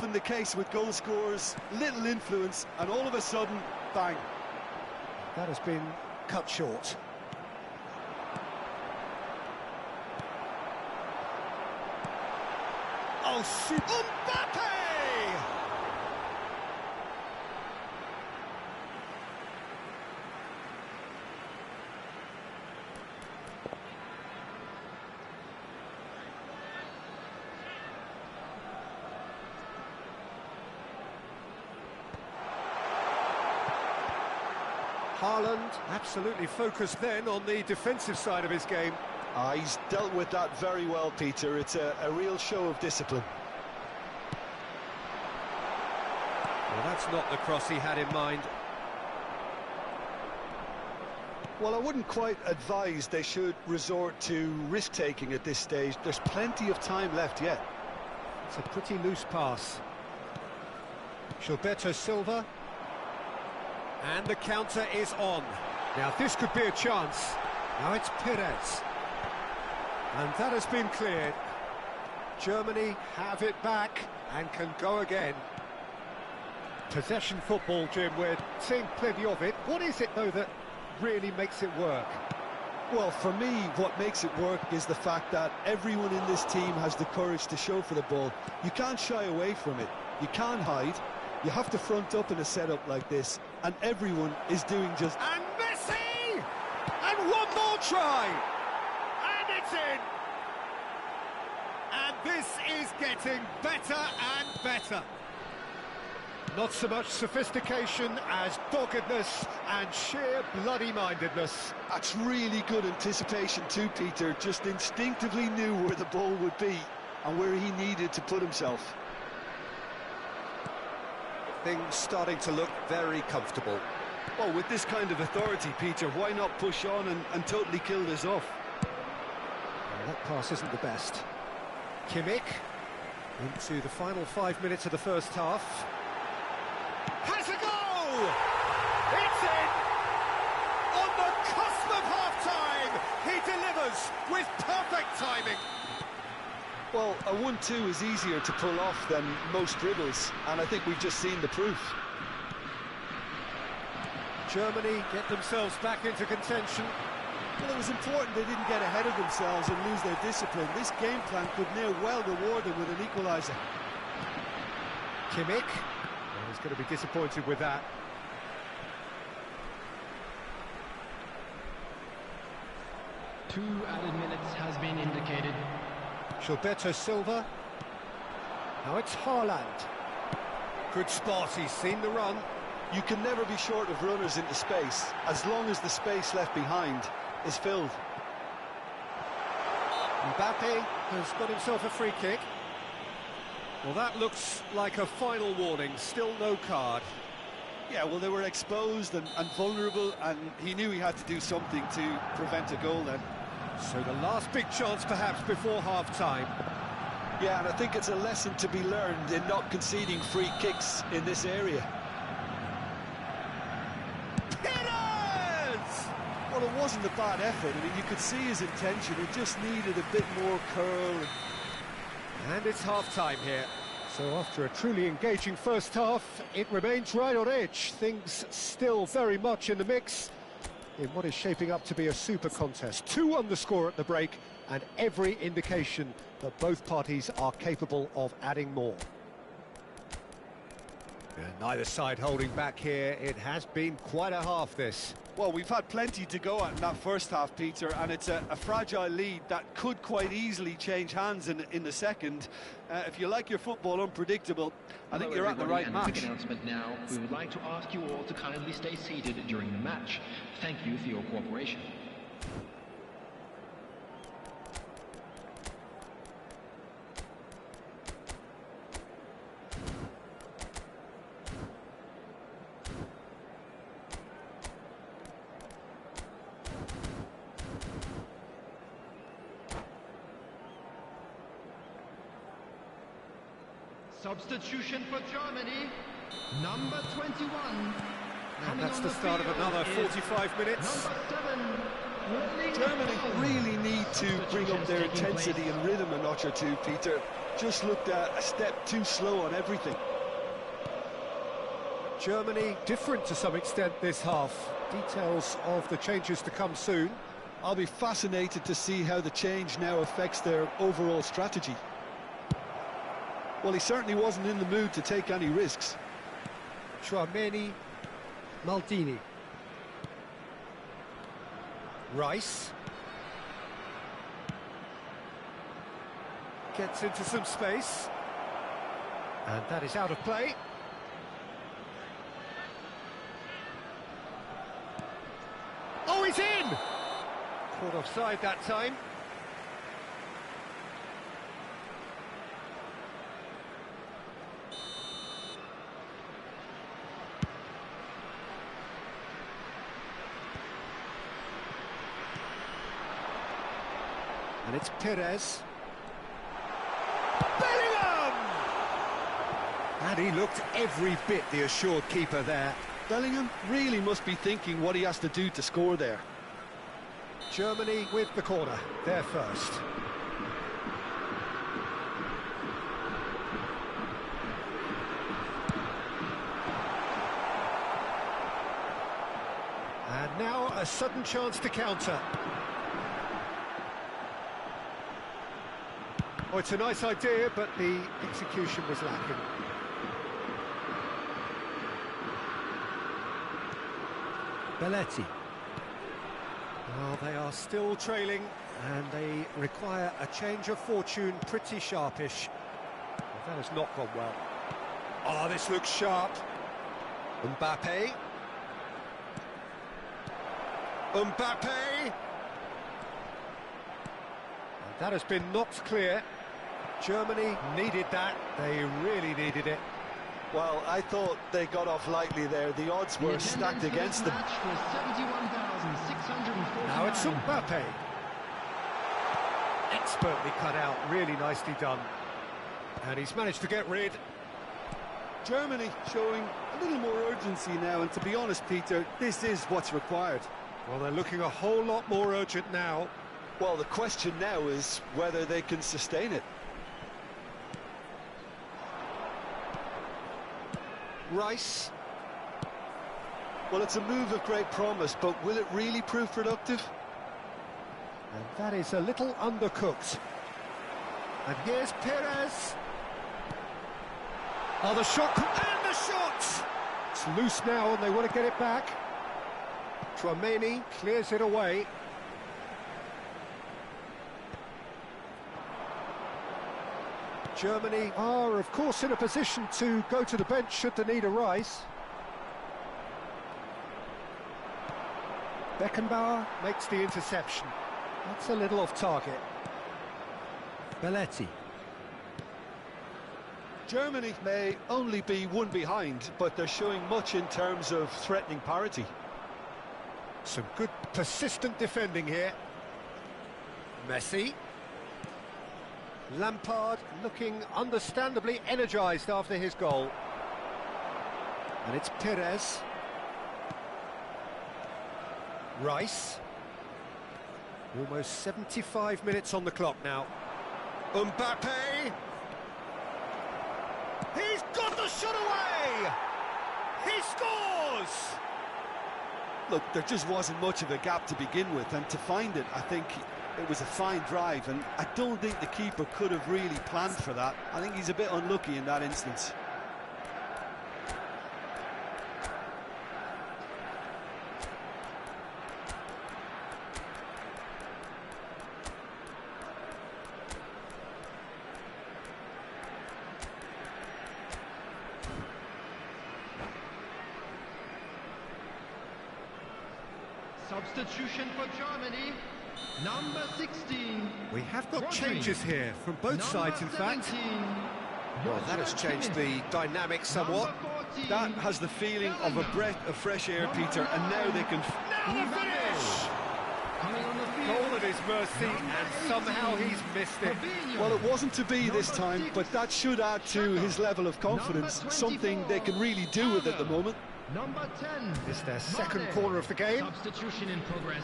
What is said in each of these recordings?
often the case with goal scorers, little influence, and all of a sudden, bang. That has been cut short. Oh, Mbappe! Haaland absolutely focused then on the defensive side of his game. He's dealt with that very well, Peter. It's a real show of discipline. Well, that's not the cross he had in mind. Well, I wouldn't quite advise they should resort to risk-taking at this stage. There's plenty of time left yet. It's a pretty loose pass. Gilberto Silva. And the counter is on. Now this could be a chance. Now it's Perez. And that has been cleared. Germany have it back and can go again. Possession football, Jim, we're seeing plenty of it. What is it, though, that really makes it work? Well, for me, what makes it work is the fact that everyone in this team has the courage to show for the ball. You can't shy away from it. You can't hide. You have to front up in a setup like this, and everyone is doing just... And Messi! And one more try! And it's in! And this is getting better and better. Not so much sophistication as doggedness and sheer bloody-mindedness. That's really good anticipation too, Peter. Just instinctively knew where the ball would be and where he needed to put himself. Things starting to look very comfortable. Well, with this kind of authority, Peter, why not push on and totally kill this off? Well, that pass isn't the best. Kimmich into the final 5 minutes of the first half. Has a goal! It's in! On the cusp of half-time, he delivers with perfect timing. Well, a 1-2 is easier to pull off than most dribbles, and I think we've just seen the proof. Germany get themselves back into contention. Well, it was important they didn't get ahead of themselves and lose their discipline. This game plan could near well reward them with an equaliser. Kimmich, well, he's going to be disappointed with that. Two added minutes has been indicated. Gilberto Silva. Now it's Haaland. Good spot, he's seen the run. You can never be short of runners into space, as long as the space left behind is filled. Mbappe has got himself a free kick. Well, that looks like a final warning, still no card. Yeah, well, they were exposed and vulnerable, and he knew he had to do something to prevent a goal then. So the last big chance perhaps before half-time. Yeah, and I think it's a lesson to be learned in not conceding free kicks in this area. Perez! Well, it wasn't a bad effort. I mean, you could see his intention. It just needed a bit more curl. And it's half-time here. So after a truly engaging first half, it remains right on edge. Things still very much in the mix in what is shaping up to be a super contest. 2-1 the score at the break, and every indication that both parties are capable of adding more. And neither side holding back here. It has been quite a half, this. Well, we've had plenty to go at in that first half, Peter, and it's a fragile lead that could quite easily change hands in the second. If you like your football unpredictable, I think you're at the right match. Quick announcement now. We would like to ask you all to kindly stay seated during the match. Thank you for your cooperation. Substitution for Germany, number 21. And that's the start of another 45 minutes. Number 7, Germany really need to bring up their intensity and rhythm a notch or two, Peter. Just looked a step too slow on everything. Germany different to some extent this half. Details of the changes to come soon. I'll be fascinated to see how the change now affects their overall strategy. Well, he certainly wasn't in the mood to take any risks. Chouameni, Maldini. Rice. Gets into some space. And that is out of play. Oh, he's in! Caught offside that time. And it's Perez. Bellingham! And he looked every bit the assured keeper there. Bellingham really must be thinking what he has to do to score there. Germany with the corner, they're first. And now a sudden chance to counter. Oh, it's a nice idea, but the execution was lacking. Belletti. Well, they are still trailing, and they require a change of fortune pretty sharpish. Well, that has not gone well. Oh, this looks sharp. Mbappe. Mbappe! And that has been knocked clear. Germany needed that. They really needed it. Well, I thought they got off lightly there. The odds were stacked against them. Now it's Mbappe. Expertly cut out, really nicely done. And he's managed to get rid. Germany showing a little more urgency now, and to be honest, Peter, this is what's required. Well, they're looking a whole lot more urgent now. Well, the question now is whether they can sustain it. Rice. Well, it's a move of great promise, but will it really prove productive? And that is a little undercooked. And here's Perez. Oh, the shot, and the shot! It's loose now, and they want to get it back. Chouameni clears it away. Germany are, of course, in a position to go to the bench should they need a Rice. Beckenbauer makes the interception. That's a little off target. Belletti. Germany may only be one behind, but they're showing much in terms of threatening parity. Some good persistent defending here. Messi. Lampard looking understandably energised after his goal. And it's Perez. Rice. Almost 75 minutes on the clock now. Mbappe! He's got the shot away! He scores! Look, there just wasn't much of a gap to begin with, and to find it, I think it was a fine drive, and I don't think the keeper could have really planned for that. I think he's a bit unlucky in that instance. Substitution for Germany, number 16. We have got changes here from both sides, in fact. Well, that has changed the dynamic somewhat. That has the feeling of a breath of fresh air, Peter, and now they can... Now the finish! Goal at his mercy, and somehow he's missed it. Well, it wasn't to be this time, but that should add to his level of confidence, something they can really do with at the moment. Number 10. It's their second corner of the game. Substitution in progress.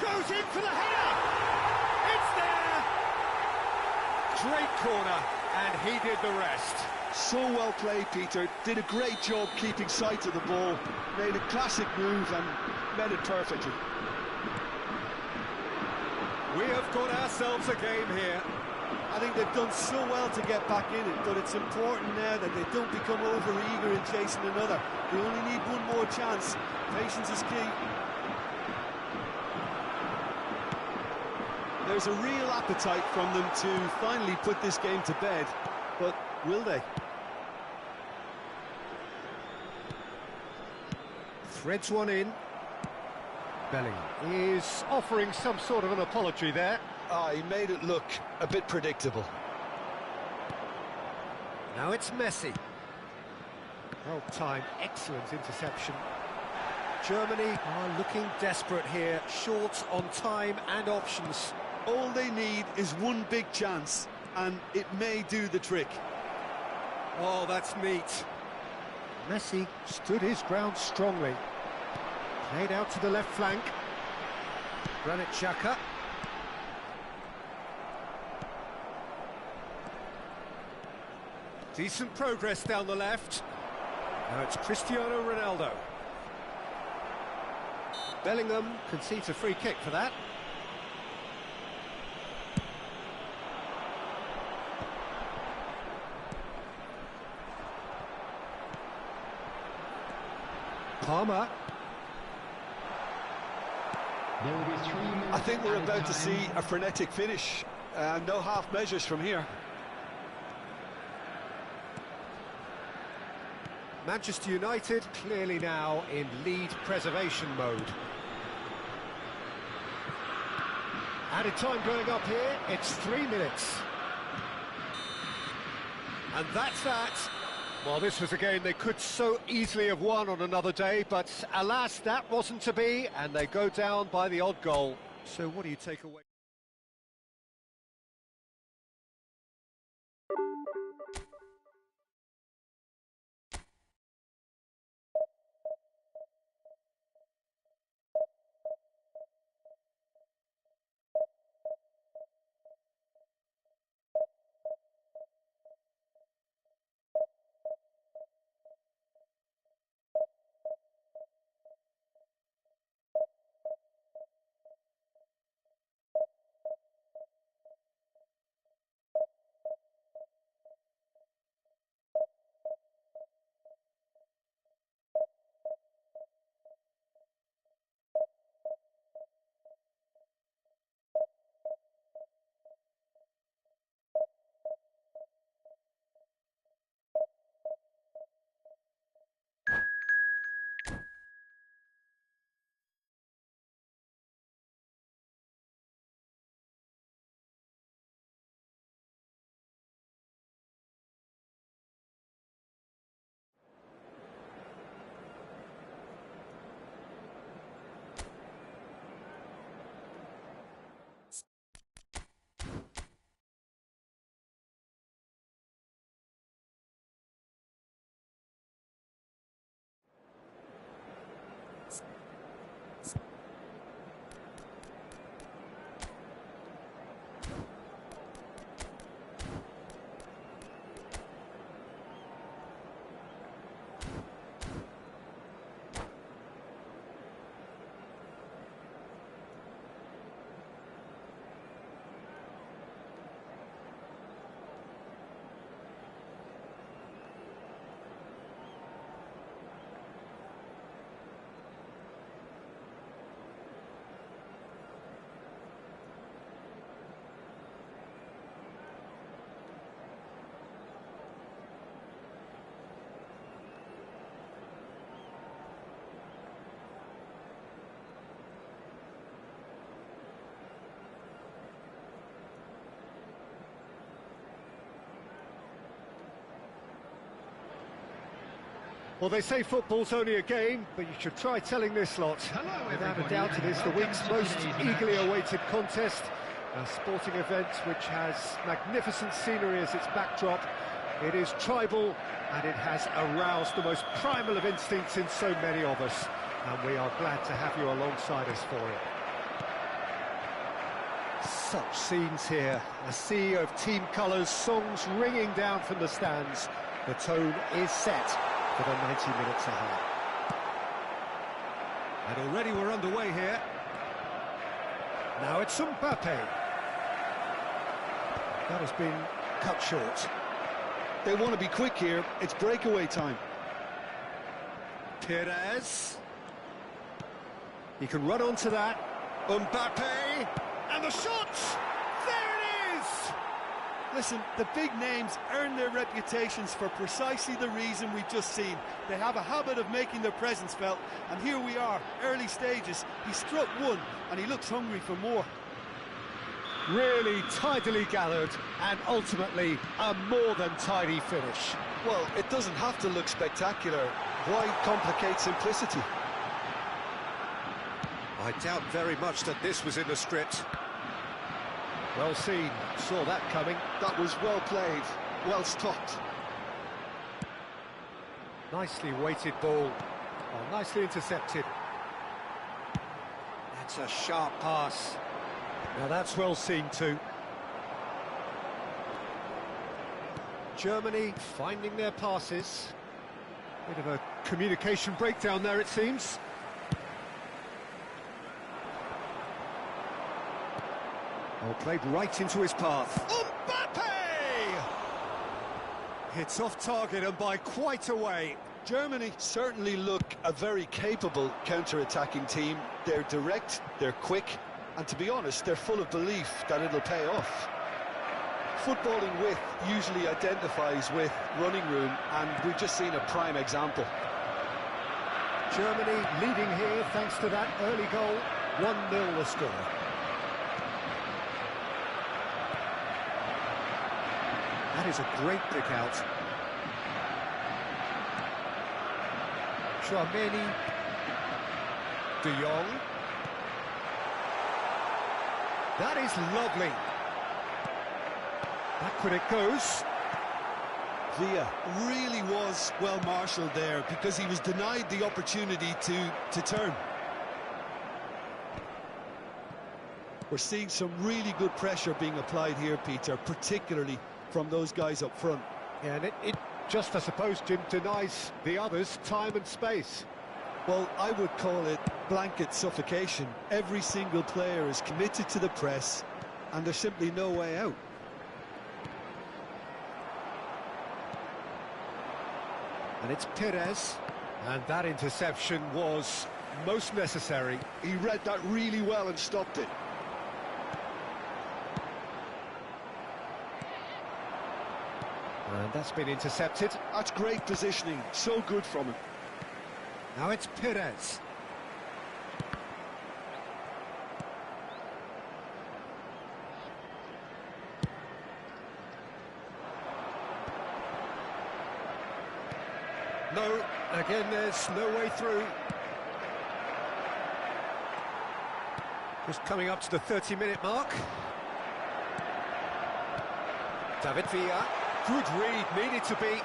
Goes in for the header! It's there! Great corner, and he did the rest. So well played, Peter. Did a great job keeping sight of the ball. Made a classic move and met it perfectly. We have got ourselves a game here. I think they've done so well to get back in it, but it's important now that they don't become over-eager in chasing another. They only need one more chance. Patience is key. There's a real appetite from them to finally put this game to bed, but will they? Threads one in. Bellingham is offering some sort of an apology there. He made it look a bit predictable. Now it's Messi. Well timed, excellent interception. Germany are looking desperate here, short on time and options. All they need is one big chance, and it may do the trick. Oh, that's neat. Messi stood his ground strongly. Played out to the left flank. Granit Xhaka. Decent progress down the left. Now it's Cristiano Ronaldo. Bellingham concedes a free kick for that. Palmer. I think we're about to see a frenetic finish. No half measures from here. Manchester United clearly now in lead preservation mode. Added time going up here, it's 3 minutes. And that's that. Well, this was a game they could so easily have won on another day, but alas, that wasn't to be, and they go down by the odd goal. So what do you take away? Well, they say football's only a game, but you should try telling this lot. Without a doubt, it is the week's most eagerly awaited contest. A sporting event which has magnificent scenery as its backdrop. It is tribal, and it has aroused the most primal of instincts in so many of us. And we are glad to have you alongside us for it. Such scenes here, a sea of team colours, songs ringing down from the stands. The tone is set for the 90 minutes ahead. And already we're underway here. Now it's Mbappe. That has been cut short. They want to be quick here, it's breakaway time. Perez. He can run onto that. Mbappe. And the shot! There it is! Listen, the big names earn their reputations for precisely the reason we've just seen. They have a habit of making their presence felt, and here we are, early stages. He struck one, and he looks hungry for more. Really tidily gathered, and ultimately a more than tidy finish. Well, it doesn't have to look spectacular. Why complicate simplicity? I doubt very much that this was in the script. Well seen, saw that coming. That was well played, well stopped. Nicely weighted ball, nicely intercepted. That's a sharp pass. Now that's well seen too. Germany finding their passes. Bit of a communication breakdown there, it seems. Oh, played right into his path. Mbappe! It's off target and by quite a way. Germany certainly look a very capable counter-attacking team. They're direct, they're quick, and to be honest, they're full of belief that it'll pay off. Footballing width usually identifies with running room, and we've just seen a prime example. Germany leading here thanks to that early goal. 1-0 the score. That is a great pick out. Tchouaméni. De Jong. That is lovely. Backward it goes. Villa really was well marshalled there because he was denied the opportunity to turn. We're seeing some really good pressure being applied here, Peter, particularly from those guys up front. Yeah, and it just, I suppose, Jim, denies the others time and space. Well, I would call it blanket suffocation. Every single player is committed to the press, and there's simply no way out. And it's Perez. And that interception was most necessary. He read that really well and stopped it. And that's been intercepted. That's great positioning, so good from him. Now it's Perez. No, again there's no way through. Just coming up to the 30-minute mark. David Villa. Good read, needed to be.